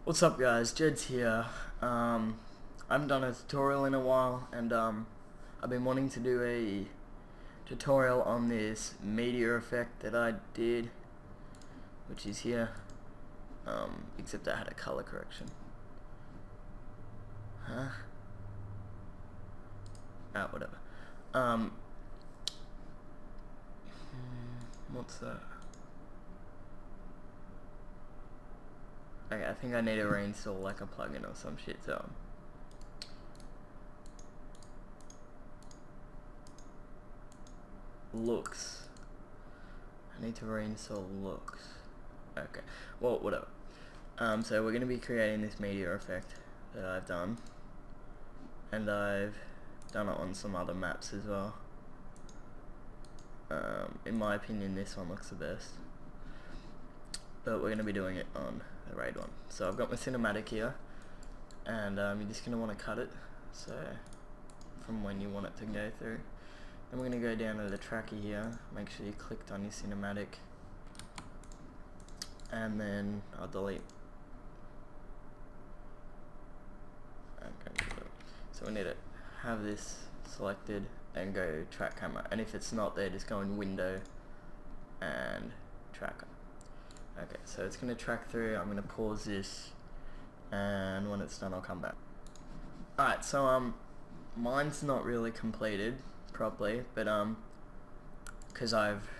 What's up guys, Jed's here. I haven't done a tutorial in a while and I've been wanting to do a tutorial on this Meteor effect that I did, which is here, except I had a color correction. Whatever. What's that? Okay, I think I need to reinstall like a plugin or some shit, so looks. I need to reinstall looks. Okay, well, whatever. So we're gonna be creating this meteor effect that I've done, and I've done it on some other maps as well. In my opinion, this one looks the best, but we're gonna be doing it on the raid one. So I've got my cinematic here, and you're just gonna want to cut it, so from when you want it to go through. Then we're gonna go down to the tracker here, make sure you clicked on your cinematic, and then I'll delete. Okay, so we need to have this selected and go track camera, and if it's not there, just go in window and tracker. Okay, so it's going to track through. I'm going to pause this, and when it's done I'll come back. Alright, so mine's not really completed properly, but because I've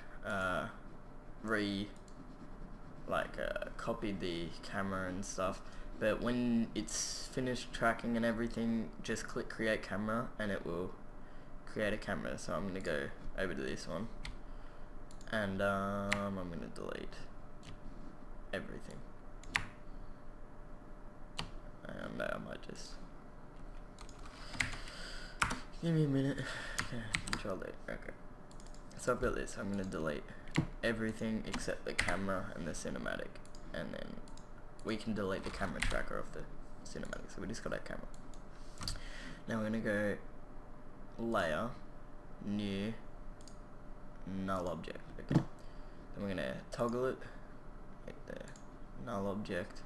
copied the camera and stuff, but when it's finished tracking and everything, just click create camera and it will create a camera. So I'm going to go over to this one, and I'm going to delete everything, and I might just give me a minute. Okay, control D. Okay, so I've got this. I'm going to delete everything except the camera and the cinematic, and then we can delete the camera tracker off the cinematic, so we just got that camera. Now we're going to go layer, new, null object. Okay, then we're going to toggle it, make the null object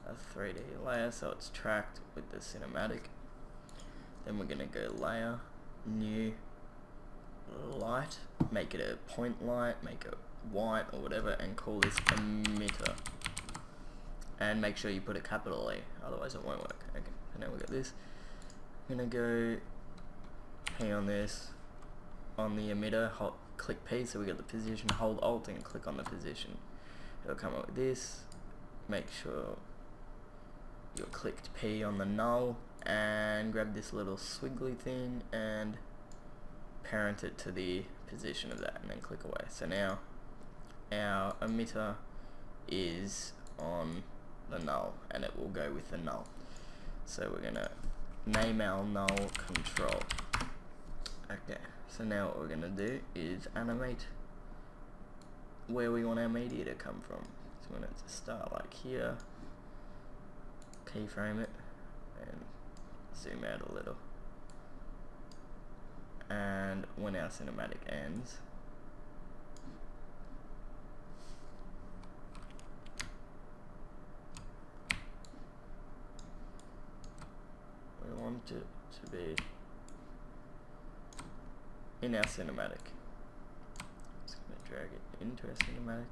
a 3D layer so it's tracked with the cinematic. Then we're going to go layer, new, light, make it a point light, make it white or whatever, and call this emitter, and make sure you put a capital E, otherwise it won't work. Okay, so now we got this. I'm going to go P on this, on the emitter, click P so we got the position, hold Alt and click on the position. It'll come up with this. Make sure you clicked P on the null and grab this little squiggly thing and parent it to the position of that, and then click away. So now our emitter is on the null and it will go with the null. So we're gonna name our null control. Okay, so now what we're gonna do is animate where we want our meteor to come from. So we want it to start like here, keyframe it, and zoom out a little. And when our cinematic ends, we want it to be in our cinematic. Just going to drag it into our cinematic.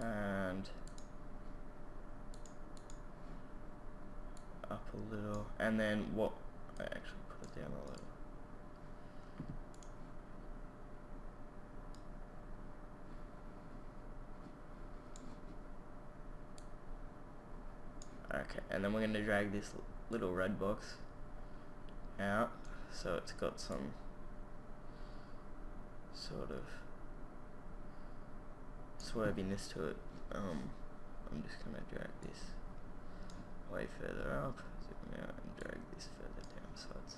And up a little, and then I actually put it down a little. Okay, and then we're going to drag this little red box out so it's got some sort of swerviness to it. I'm just going to drag this way further up, zoom out, and drag this further down so it's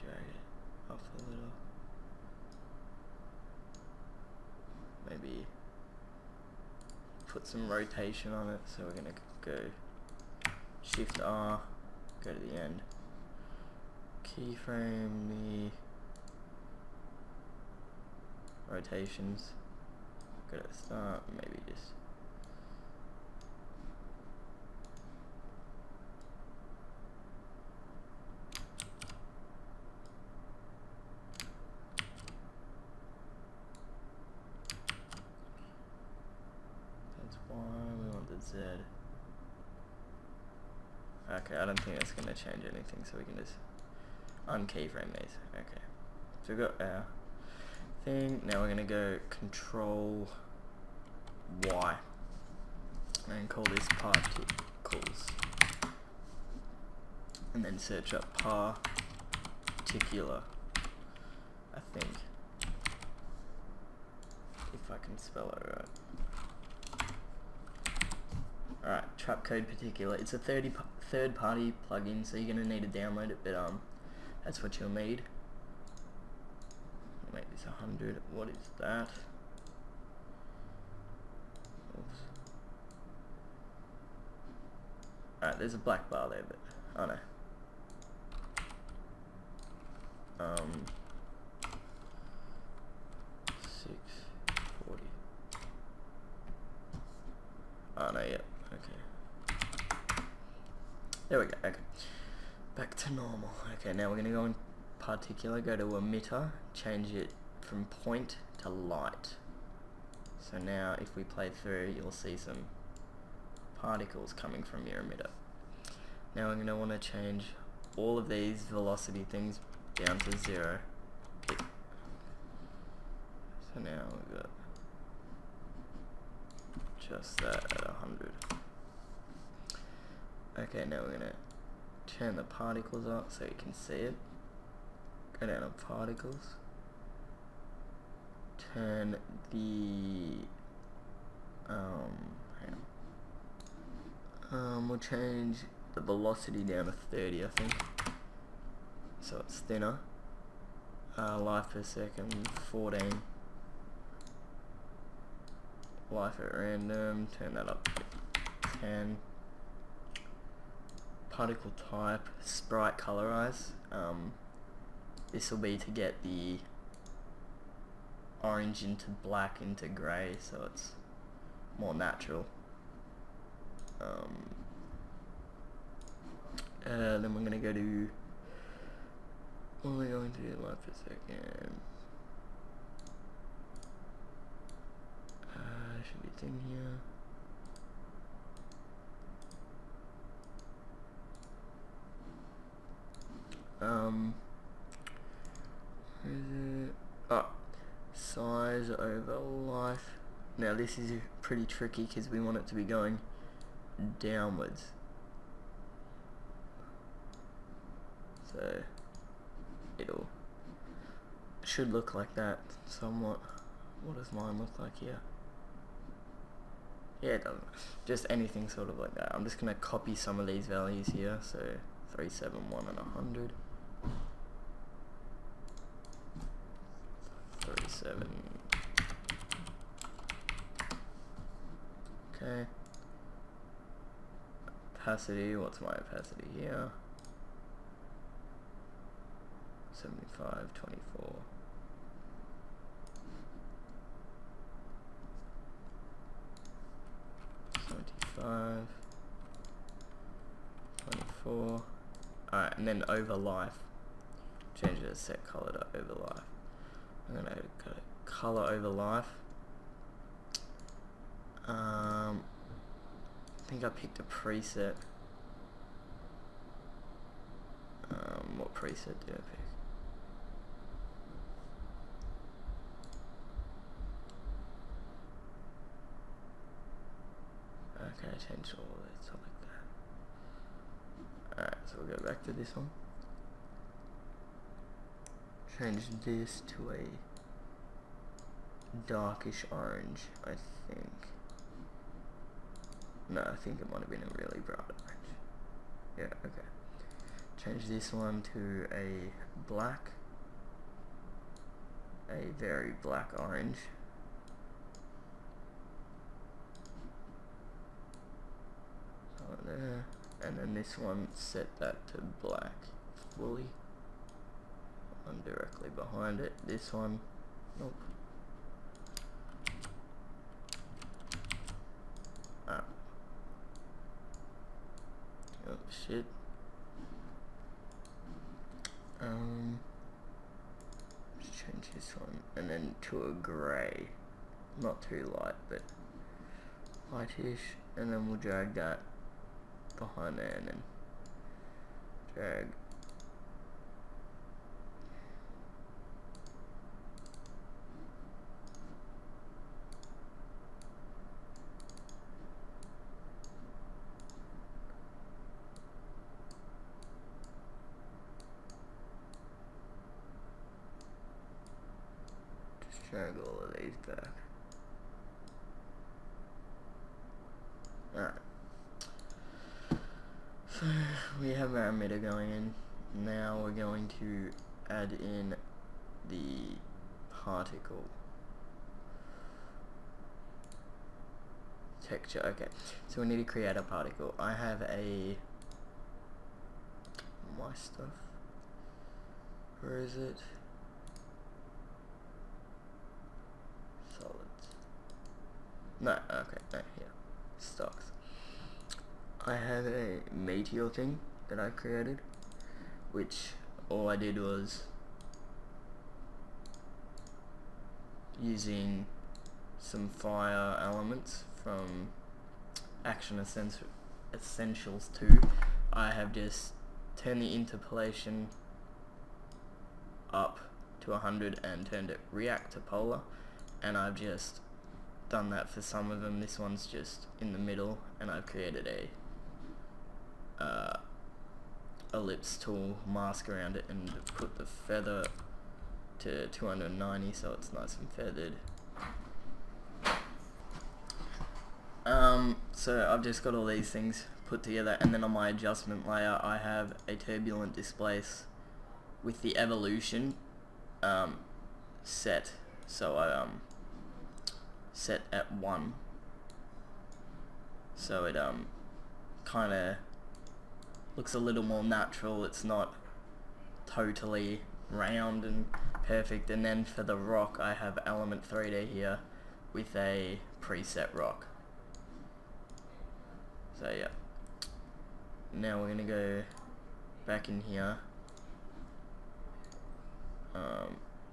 drag it off a little. put some rotation on it, so we're gonna go Shift R, go to the end, keyframe the rotations, go to the start, maybe just we want the Z. Okay, I don't think that's going to change anything, so we can just unkeyframe these. Okay, so we've got our thing. Now we're going to go Control Y and call this particles, and then search up particular. I think, if I can spell it right. Alright, trap code particular. It's a third-party plugin, so you're gonna need to download it, but that's what you'll need. I'll make this 100. What is that? Oops. Alright, there's a black bar there, but oh no. 640. Oh no, yep. Okay. There we go. Okay. Back to normal. Okay, now we're gonna go in particular, go to emitter, change it from point to light. So now if we play through, you'll see some particles coming from your emitter. Now we're gonna want to change all of these velocity things down to 0. So now we've got just that at 100. Okay, now we're gonna turn the particles up so you can see it. Go down to particles. Turn the we'll change the velocity down to 30, I think. So it's thinner. Life per second 14. Life at random, turn that up to 10. Particle type, sprite colorize. This will be to get the orange into black into grey, so it's more natural. Then we're going to go to, what are we going to do? Life per second. Should be in here. Where is it? Oh, size over life. Now this is pretty tricky because we want it to be going downwards. So it'll should look like that somewhat. What does mine look like here? Yeah, it doesn't. Just anything sort of like that. I'm just going to copy some of these values here. So 371 and 100. 37. Okay. Opacity, what's my opacity here? 75, 24. 75, 24. Alright, and then over life. Change it to set color to over life. I'm gonna go color over life. I think I picked a preset. What preset did I pick? Okay, I changed all of it, so like that. Alright, so we'll go back to this one. Change this to a darkish orange, I think. No, I think it might have been a really bright orange. Yeah, okay. Change this one to a black. A very black orange. and then this one, set that to black fully. One directly behind it. This one, nope. Ah. Oh shit. Let's change this one, and then to a grey. Not too light, but lightish, and then we'll drag that behind there, and then drag drag all of these back. Alright. So we have our emitter going in. Now we're going to add in the particle texture. Okay, so we need to create a particle. I have my stuff. Where is it? Solids. No, okay, no, here. Stocks. I have a Meteor thing that I created, which all I did was using some fire elements from Action Essentials 2. I have just turned the interpolation up to 100 and turned it react to polar, and I've just done that for some of them. This one's just in the middle, and I've created a ellipse tool mask around it and put the feather to 290 so it's nice and feathered. So I've just got all these things put together, and then on my adjustment layer I have a turbulent displace with the evolution set, so I set at 1, so it kind of looks a little more natural. It's not totally round and perfect. And then for the rock I have element 3D here with a preset rock. So yeah, now we're gonna go back in here,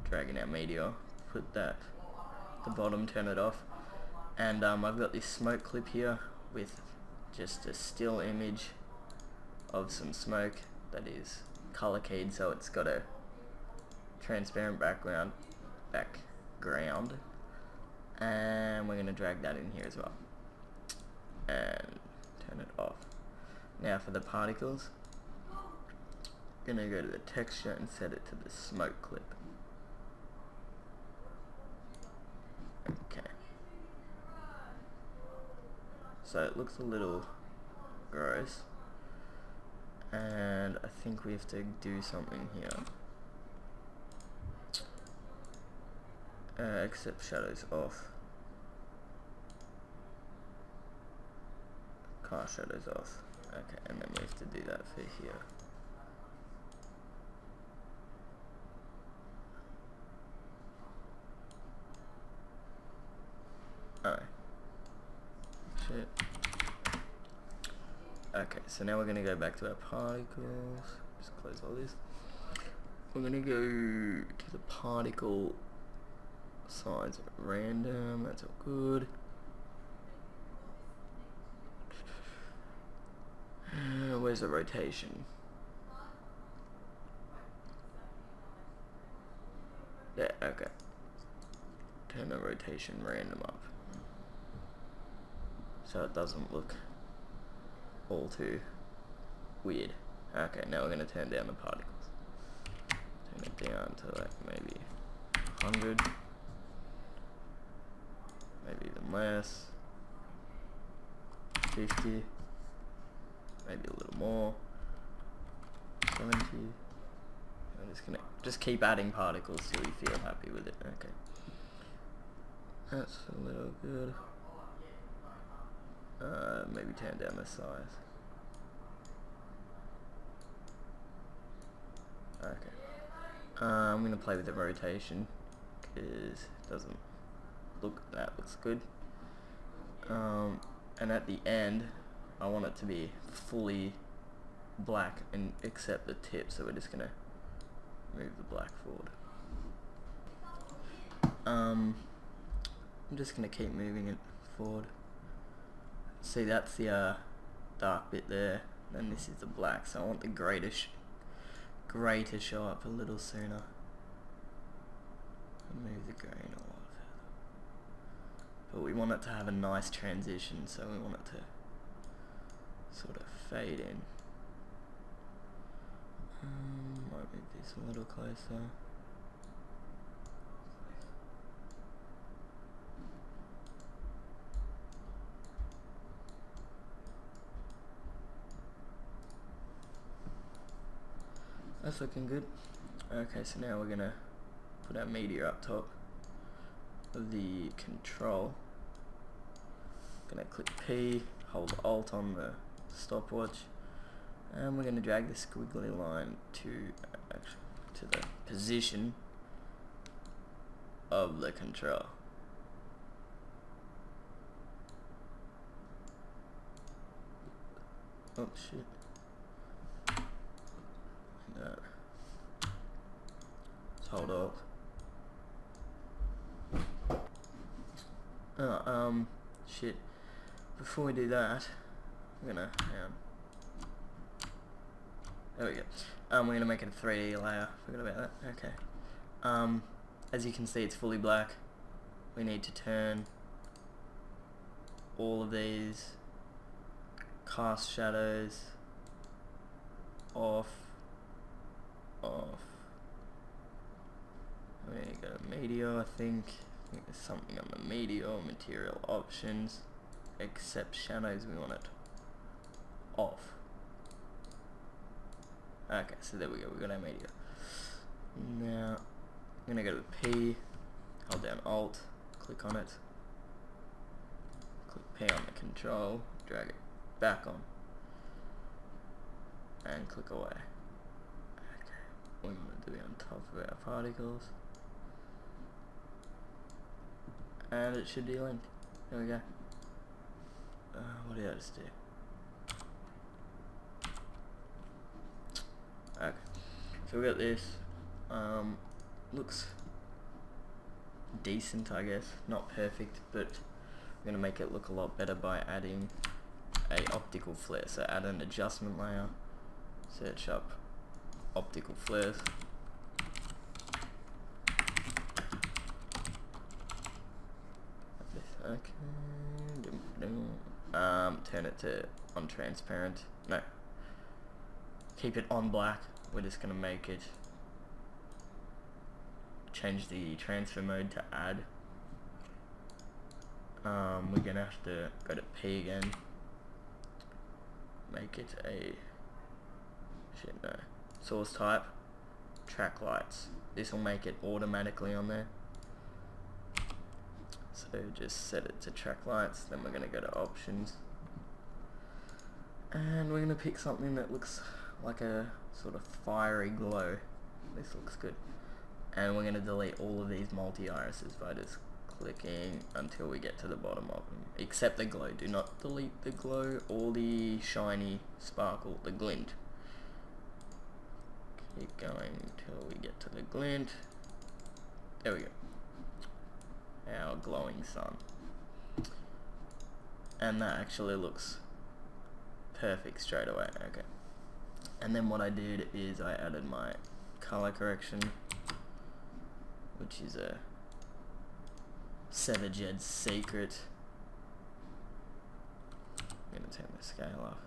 dragging our Meteor, put that at the bottom, turn it off, and I've got this smoke clip here with just a still image of some smoke that is color keyed, so it's got a transparent background, and we're going to drag that in here as well and turn it off. Now for the particles, I'm going to go to the texture and set it to the smoke clip. Okay, so it looks a little gross, and I think we have to do something here. Except shadows off. Cast shadows off. Okay, and then we have to do that for here. Oh. Shit. Okay, so now we're going to go back to our particles. Just close all this. We're going to go to the particle size random. That's all good. Where's the rotation? There, okay. Turn the rotation random up, so it doesn't look all too weird. Okay, now we're going to turn down the particles. Turn it down to like maybe 100, maybe even less, 50, maybe a little more, 70. I'm just going to keep adding particles till we feel happy with it. Okay, that's a little good. Maybe turn down the size. Okay. I'm gonna play with the rotation because it doesn't look, that looks good. And at the end, I want it to be fully black and except the tip, so we're just gonna move the black forward. I'm just gonna keep moving it forward. See, that's the dark bit there, and this is the black, so I want the grey to show up a little sooner. Move the grain a lot further. But we want it to have a nice transition, so we want it to sort of fade in. Might move this a little closer. That's looking good. Okay, so now we're gonna put our Meteor up top of the control. Gonna click P, hold Alt on the stopwatch, and we're gonna drag the squiggly line to the position of the control. Oh shit. Like that. Let's hold Alt. Oh, shit. Before we do that, we're gonna, there we go. We're gonna make it a 3D layer. Forgot about that. Okay. As you can see, it's fully black. We need to turn all of these cast shadows off. We go to Meteor, I think there's something on the Meteor, material options, except shadows, we want it off. Okay, so there we go, we got our Meteor. Now, I'm gonna go to P, hold down Alt, click on it, click P on the control, drag it back on, and click away. Okay, what we want to do on top of our particles. And it should be linked. There we go. What did I just do? Okay, so we got this. Looks decent, I guess. Not perfect, but we're gonna make it look a lot better by adding a optical flare. So add an adjustment layer, search up optical flares. Okay. Turn it to on transparent. No. Keep it on black. We're just gonna make it. Change the transfer mode to add. We're gonna have to go to P again. Make it a source type. Track lights. This will make it automatically on there. So just set it to track lights, then we're going to go to options, and we're going to pick something that looks like a sort of fiery glow. This looks good. And we're going to delete all of these multi-irises by just clicking until we get to the bottom of them, except the glow. Do not delete the glow or the shiny sparkle, the glint. Keep going until we get to the glint. There we go. Our glowing sun, and that actually looks perfect straight away. Okay, and then what I did is I added my color correction, which is a Savage Ed's secret. I'm gonna turn the scale off.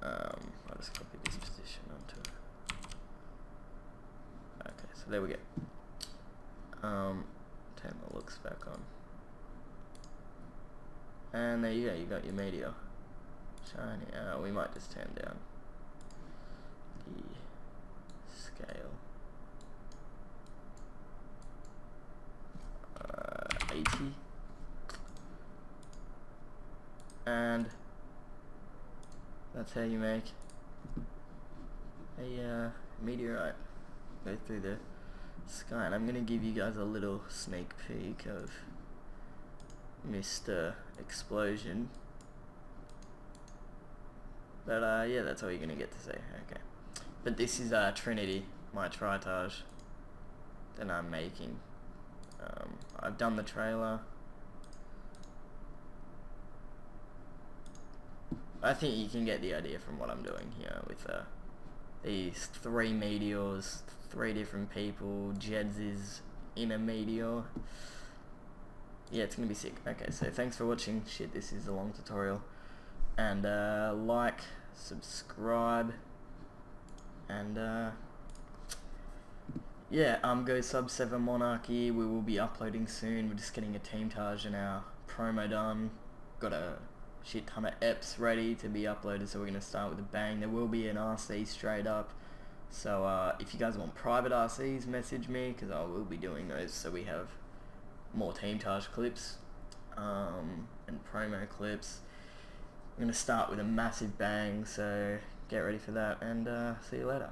I'll just copy this position onto it. Okay, so there we go. Turn the looks back on. And there you go, you got your Meteor. Shiny. We might just turn down the scale. 80. And That's how you make a meteorite go through the sky. And I'm gonna give you guys a little sneak peek of Mr. Explosion. But yeah, that's all you're gonna get to see. Okay. But this is Trinity, my tritage that I'm making. I've done the trailer. I think you can get the idea from what I'm doing here with these 3 meteors, 3 different people. Jeds is in a meteor. Yeah, it's gonna be sick. Okay, so thanks for watching. Shit, this is a long tutorial. And like, subscribe, and yeah, go sub 7 Monarchy. We will be uploading soon. We're just getting a team Taj and our promo done. Got a shit ton of eps ready to be uploaded, so we're gonna start with a bang. There will be an RC straight up. So if you guys want private RCs, message me, because I will be doing those, so we have more team Taj clips and promo clips. I'm gonna start with a massive bang, so get ready for that, and see you later.